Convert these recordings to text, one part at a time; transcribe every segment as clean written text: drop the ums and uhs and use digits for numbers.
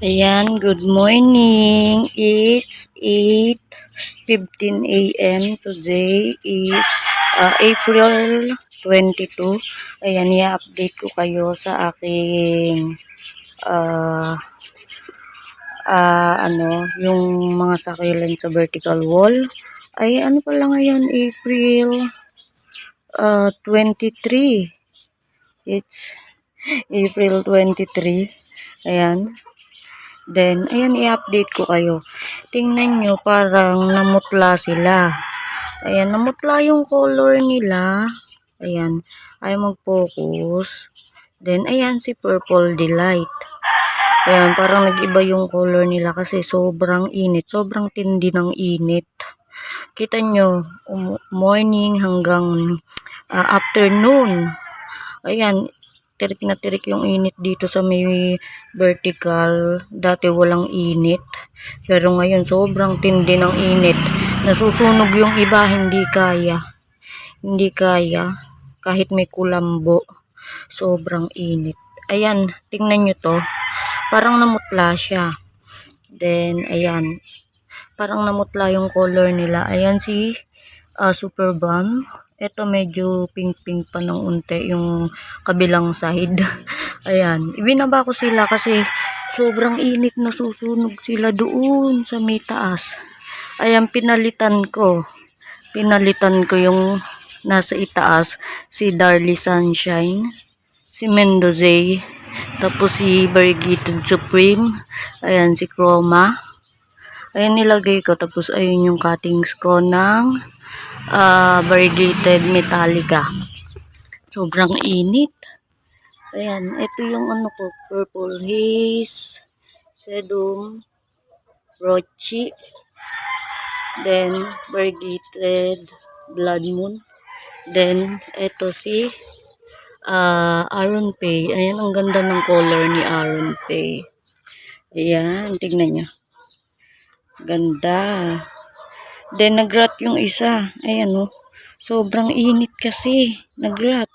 Ayan, good morning. It's 8:15 a.m. Today is April 22. Ayan, i-update ko kayo sa aking uh, yung mga sakilan sa vertical wall. Ay, ano pala ngayon? April 23. It's April 23. Ayan. Then, ayan, i-update ko kayo. Tingnan nyo, parang namutla sila. Ayan, namutla yung color nila. Ayan, ay mag-focus. Then, ayan, si Purple Delight. Ayan, parang nag-iba yung color nila kasi sobrang init. Sobrang tindi ng init. Kita nyo, morning hanggang afternoon. Ayan, tirik na tirik yung init dito sa may vertical. Dati walang init. Pero ngayon sobrang tindi ng init. Nasusunog yung iba, hindi kaya. Hindi kaya. Kahit may kulambo. Sobrang init. Ayan, tingnan nyo to. Parang namutla siya. Then, ayan. Parang namutla yung color nila. Ayan si Super Bomb. Ito medyo pink-pink pa ng unti yung kabilang side. Ayan. Ibinaba ko sila kasi sobrang init, nasusunog sila doon sa may taas. Ayan, pinalitan ko. Pinalitan ko yung nasa itaas. Si Darly Sunshine. Si Mendoza. Tapos si Variegated Supreme. Ayan, si Chroma. Ayan, nilagay ko. Tapos ayun yung cuttings ko ng Variegated Metallica. Sobrang init. Ayan, ito yung ano ko, Purple Haze, Sedum, Rochi, then Variegated Blood Moon, then ito si Aron Pay. Ayan, ang ganda ng color ni Aron Pay. Ayan, tignan nyo. Ganda. Then, nag-rot yung isa. Ayan, oh. Sobrang init kasi. Nag-rot.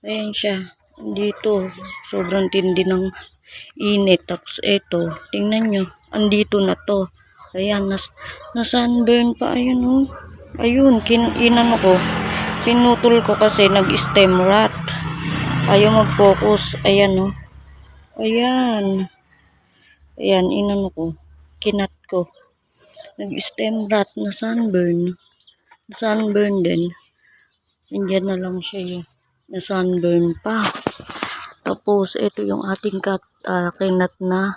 Ayan siya. Dito. Sobrang tindi ng init. Tapos, eto. Tingnan nyo. Andito na to. Ayan. Na-sunburn pa. Ayun, oh. Ayun. Inano ko. Pinutol ko kasi nag-stem rot. Ayaw mag-focus. Ayan, oh. Ayan. Ayan. Inano ko. Kinat ko. Nag-stem rot na sunburn. Sunburn din. Nandiyan na lang siya na sunburn pa. Tapos, ito yung ating kinat na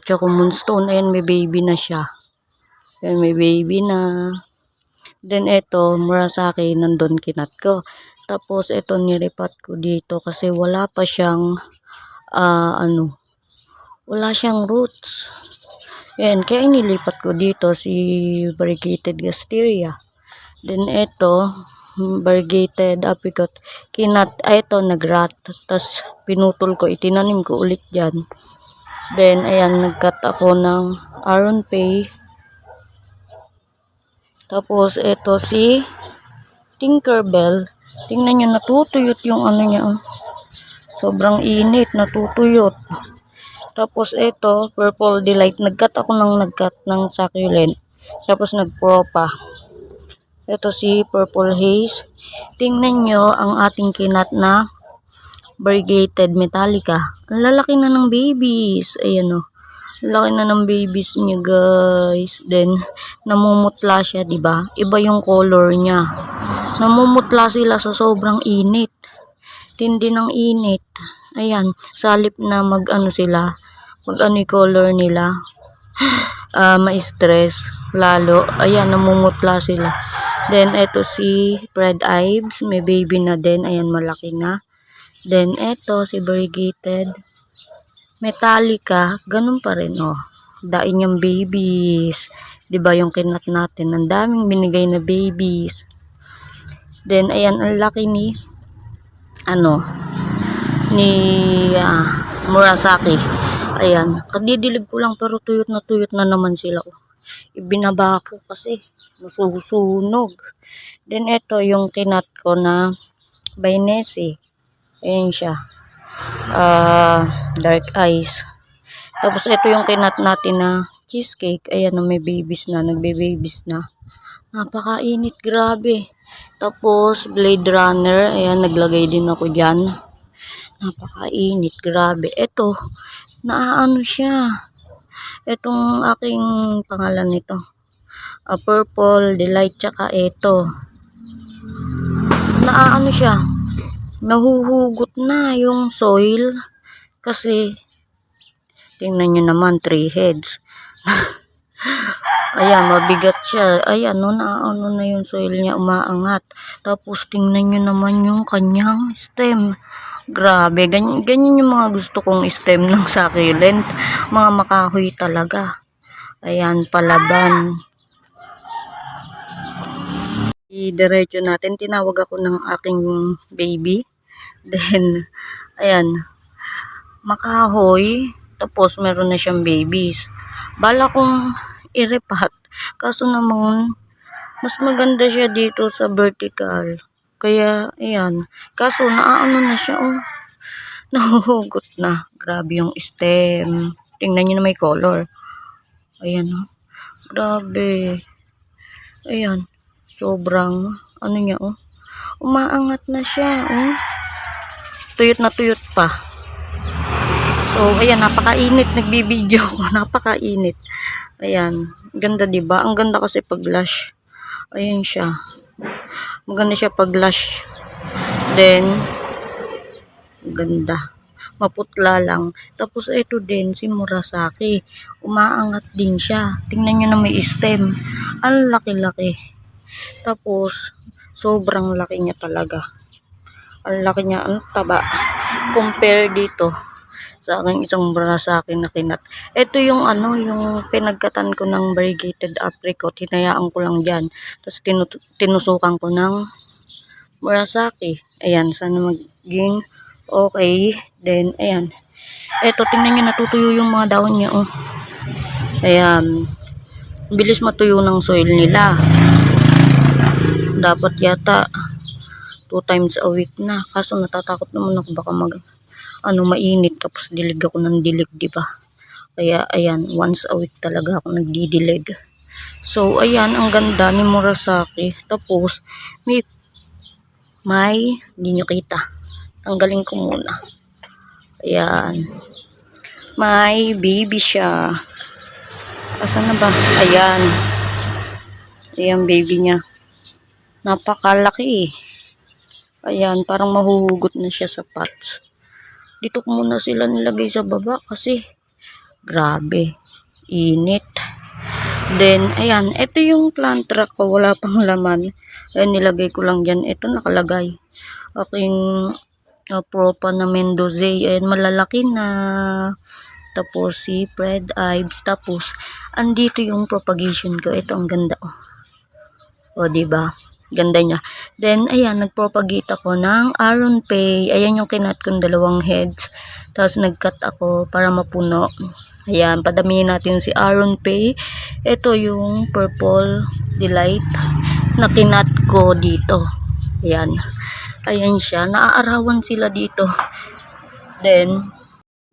Choco Moonstone. Ayan, may baby na siya. Ayan, may baby na. Then, ito, Murasaki, nandun kinat ko. Tapos, ito, niripat ko dito kasi wala pa siyang wala siyang roots. Ayan, kaya inilipat ko dito si Variegated Gasteria. Then, ito, Variegated Apricot. Ito, nag-rot. Tapos, pinutol ko, itinanim ko ulit dyan. Then, ayan, nag-cut ako ng Aron Pay. Tapos, ito si Tinkerbell. Tingnan nyo, natutuyot yung ano niya. Sobrang init, natutuyot. Tapos, ito, Purple Delight. Nag-cut ako ng succulent. Tapos, nag-propa. Ito si Purple Haze. Tingnan nyo ang ating kinat na Variegated Metallica. Ang lalaki na ng babies. Ayan, o. Laki na ng babies niya, guys. Then, namumutla siya, diba? Iba yung color niya. Namumutla sila sa sobrang init. Tindi ng init. Ayan, salip na mag-ano sila. Mag-ano yung color nila. Ma-stress. Lalo. Ayan, namumutla sila. Then, eto si Fred Ives. May baby na din. Ayan, malaki na. Then, eto si Variegated Metallica. Ganun pa rin, oh. Dain yung babies. Diba yung kinat natin? Ang daming binigay na babies. Then, ayan, ang laki ni Murasaki. Ayan, kadidilig ko lang pero tuyot na naman sila. Ibinaba ko kasi masusunog. Then ito yung kinat ko na Bainesi. Ayan siya. dark eyes. Tapos ito yung kinat natin na cheesecake. Ayan, may babies na, nagbe-babies na. Napakainit, grabe. Tapos Blade Runner, ayan, naglagay din ako diyan. Napakainit, grabe. Ito, naaano siya. Itong aking pangalan nito. Purple Delight, tsaka ito. Naaano siya. Nahuhugot na yung soil. Kasi, tingnan nyo naman, 3 heads. Ayan, mabigat siya. Ayan, no, naano na yung soil niya, umaangat. Tapos, tingnan nyo naman yung kanyang stem. Grabe, ganyan yung mga gusto kong stem ng succulent. Mga makahoy talaga. Ayan, palaban. Diretso natin, tinawag ako ng aking baby. Then, ayan, makahoy. Tapos, meron na siyang babies. Bala kong iripat. Kaso naman, mas maganda siya dito sa vertical. Kaya, ayan. Kaso, naaano na siya, oh. Nahuhugot na. Grabe yung stem. Tingnan nyo na may color. Ayan, oh. Grabe. Ayan. Sobrang, ano niya, oh. Umaangat na siya, oh. Tuyot na tuyot pa. So, ayan, napakainit. Nagbibideo ko. Napakainit. Ayan. Ganda, diba? Ang ganda kasi pag blush. Ayan siya. Maganda siya pag blush. Then, ganda. Maputla lang. Tapos, ito din, si Murasaki. Umaangat din siya. Tingnan nyo na may stem. Ang laki-laki. Tapos, sobrang laki niya talaga. Ang laki niya, ang taba. Compare dito sa aking isang Murasaki na kinat. Ito yung ano, yung pinagkatan ko ng variegated apricot. Hinayaan ko lang dyan. Tapos tinusukan ko ng Murasaki. Ayan, sana maging okay. Then, ayan. Ito, tingnan nyo, natutuyo yung mga dahon niya, oh. Ayan. Bilis matuyo ng soil nila. Dapat yata 2 times a week na. Kaso natatakot naman ako baka mainit, tapos dilig ako ng dilig, diba? Kaya ayan, once a week talaga ako nagdidilig. So ayan, ang ganda ni Murasaki. Tapos may hindi nyo kita, tanggalin ko muna. Ayan, may baby siya. Asan na ba? Ayan, ayan baby niya. Napakalaki. Ayan, parang mahuhugot na siya sa pots. Dito ko muna sila nilagay sa baba kasi grabe, init. Then, ayan, ito yung plant rack ko, wala pang laman. Ayan, nilagay ko lang dyan. Ito nakalagay. Aking propa na Mendoza. Ayan, malalaki na. Tapos, si Fred Ives. Tapos, andito yung propagation ko. Ito, ang ganda, oh. O, diba? Ganda niya. Then, ayan, nagpropagate ako ng Aron Pay. Ayan yung kinat kong 2 heads. Tapos, nagcut ako para mapuno. Ayan, padamihin natin si Aron Pay. Ito yung Purple Delight na kinat ko dito. Ayan. Ayan siya. Naaarawan sila dito. Then,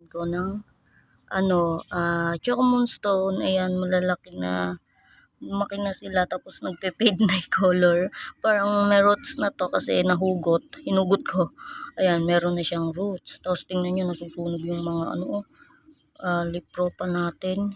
ko ng Choco Moonstone. Ayan, malalaki na. Lumaki na sila, tapos nagpe-fade na yung color. Parang may roots na to kasi nahugot. Hinugot ko. Ayan, meron na siyang roots. Tapos tingnan nyo, nasusunog yung mga leaf propa natin.